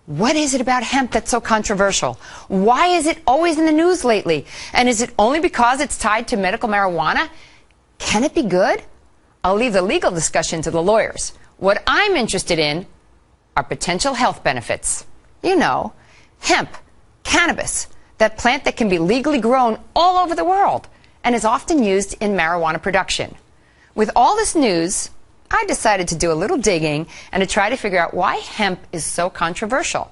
What is it about hemp that's so controversial? Why is it always in the news lately? And is it only because it's tied to medical marijuana? Can it be good? I'll leave the legal discussion to the lawyers. What I'm interested in are potential health benefits. You know, hemp, cannabis, that plant that can be legally grown all over the world and is often used in marijuana production. With all this news, I decided to do a little digging and to try to figure out why hemp is so controversial.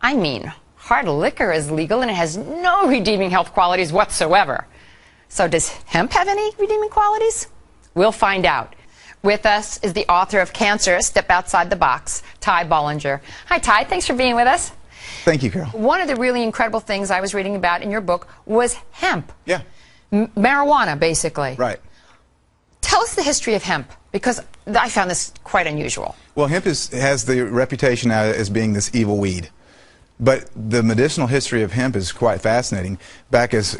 I mean, hard liquor is legal and it has no redeeming health qualities whatsoever. So does hemp have any redeeming qualities? We'll find out. With us is the author of Cancer, Step Outside the Box, Ty Bollinger. Hi, Ty. Thanks for being with us. Thank you, Carol. One of the really incredible things I was reading about in your book was hemp. Yeah. Marijuana, basically. Right. Tell us the history of hemp, because I found this quite unusual. Well, hemp has the reputation now as being this evil weed. But the medicinal history of hemp is quite fascinating. Back as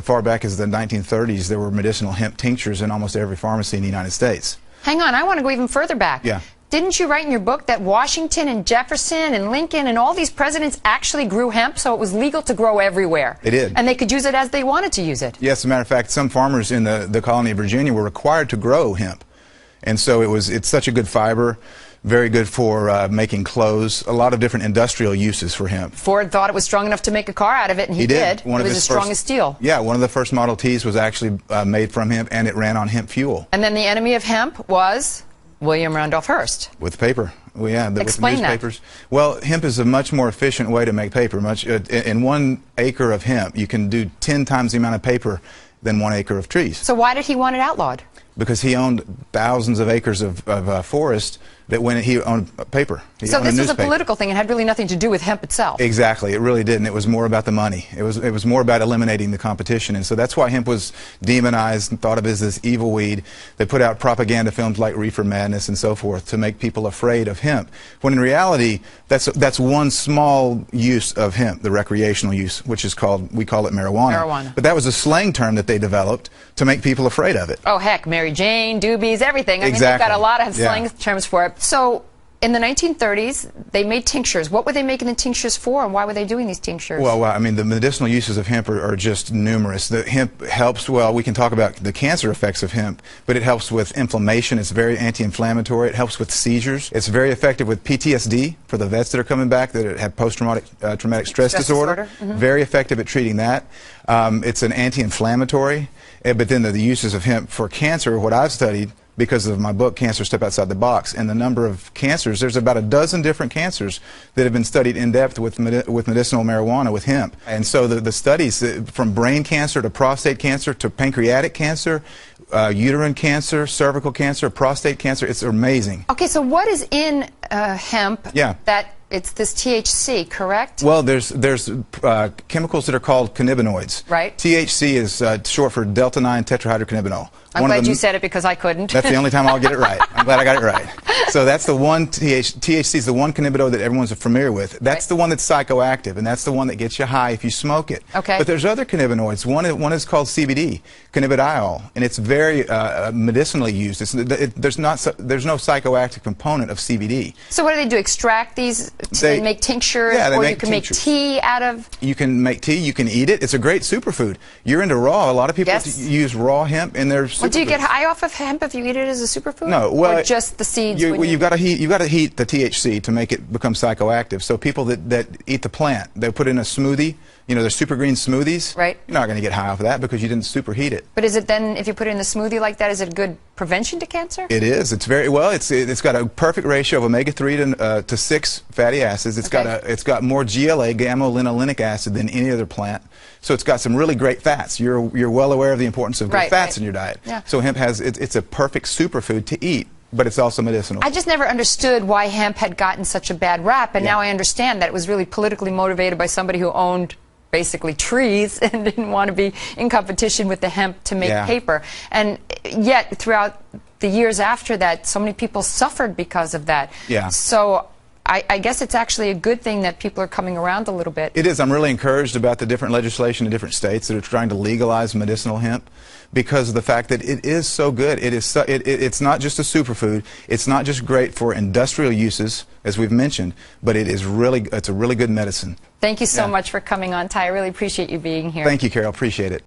far back as the 1930s, there were medicinal hemp tinctures in almost every pharmacy in the United States. Hang on, I want to go even further back. Yeah. Didn't you write in your book that Washington and Jefferson and Lincoln and all these presidents actually grew hemp, so it was legal to grow everywhere? They did. And they could use it as they wanted to use it? Yes, as a matter of fact, some farmers in the colony of Virginia were required to grow hemp. And so it's such a good fiber, very good for making clothes, a lot of different industrial uses for hemp. Ford thought it was strong enough to make a car out of it, and he did. It was as strong as steel. Yeah, one of the first Model Ts was actually made from hemp, and it ran on hemp fuel. And then the enemy of hemp was William Randolph Hearst. With paper. Well, yeah, Explain with newspapers. Well, hemp is a much more efficient way to make paper. In 1 acre of hemp, you can do 10 times the amount of paper than 1 acre of trees. So why did he want it outlawed? Because he owned thousands of acres of forest that when he owned paper. So this was a political thing. It had really nothing to do with hemp itself. Exactly. It really didn't. It was more about the money. It was more about eliminating the competition. And so that's why hemp was demonized and thought of as this evil weed. They put out propaganda films like Reefer Madness and so forth to make people afraid of hemp. When in reality, that's one small use of hemp, the recreational use, which is we call it marijuana. But that was a slang term that they developed to make people afraid of it. Oh, heck, Mary Jane, doobies, everything. I mean, you've got a lot of slang terms for it. So in the 1930s, they made tinctures. What were they making the tinctures for, and why were they doing these tinctures? Well, I mean, the medicinal uses of hemp are just numerous. The hemp helps, well, we can talk about the cancer effects of hemp, but it helps with inflammation. It's very anti-inflammatory. It helps with seizures. It's very effective with PTSD for the vets that are coming back that have post-traumatic traumatic stress disorder. Mm-hmm. Very effective at treating that. It's an anti-inflammatory. But then the uses of hemp for cancer, what I've studied, because of my book, Cancer, Step Outside the Box, and the number of cancers, there's about a dozen different cancers that have been studied in depth with medicinal marijuana, with hemp. And so the studies, from brain cancer to prostate cancer to pancreatic cancer, uterine cancer, cervical cancer, prostate cancer, it's amazing. Okay, so what is in hemp that it's this THC, correct? Well, there's chemicals that are called cannabinoids. Right. THC is short for delta-9 tetrahydrocannabinol. I'm glad you said it because I couldn't. That's the only time I'll get it right. I'm glad I got it right. So that's the one, THC is the one cannabinoid that everyone's familiar with. That's the one that's psychoactive, and that's the one that gets you high if you smoke it. Okay. But there's other cannabinoids. One is called CBD, cannabidiol, and it's very medicinally used. There's no psychoactive component of CBD. So what do? Extract these to make tinctures, or you can make tea out of? You can make tea. You can eat it. It's a great superfood. You're into raw. A lot of people use raw hemp in their superfoods. Well, do you get high off of hemp if you eat it as a superfood? No, well, or just the seeds. You've got to heat the THC to make it become psychoactive. So people that eat the plant, they put in a smoothie. You know, there's super green smoothies. Right. You're not going to get high off of that because you didn't superheat it. But is it then, if you put it in the smoothie like that, is it good prevention to cancer? It is. It's very well. It's got a perfect ratio of omega-3 to 6 fatty acids. It's got more GLA, gamma-linolenic acid, than any other plant. So it's got some really great fats. You're well aware of the importance of good fats in your diet. Yeah. So hemp it's a perfect superfood to eat. But it's also medicinal. I just never understood why hemp had gotten such a bad rap, and now I understand that it was really politically motivated by somebody who owned basically trees and didn't want to be in competition with the hemp to make paper. And yet, throughout the years after that, so many people suffered because of that. Yeah. So I guess it's actually a good thing that people are coming around a little bit. It is. I'm really encouraged about the different legislation in different states that are trying to legalize medicinal hemp because of the fact that it is so good. It's not just a superfood. It's not just great for industrial uses, as we've mentioned, but it's a really good medicine. Thank you so much for coming on, Ty. I really appreciate you being here. Thank you, Carol. Appreciate it.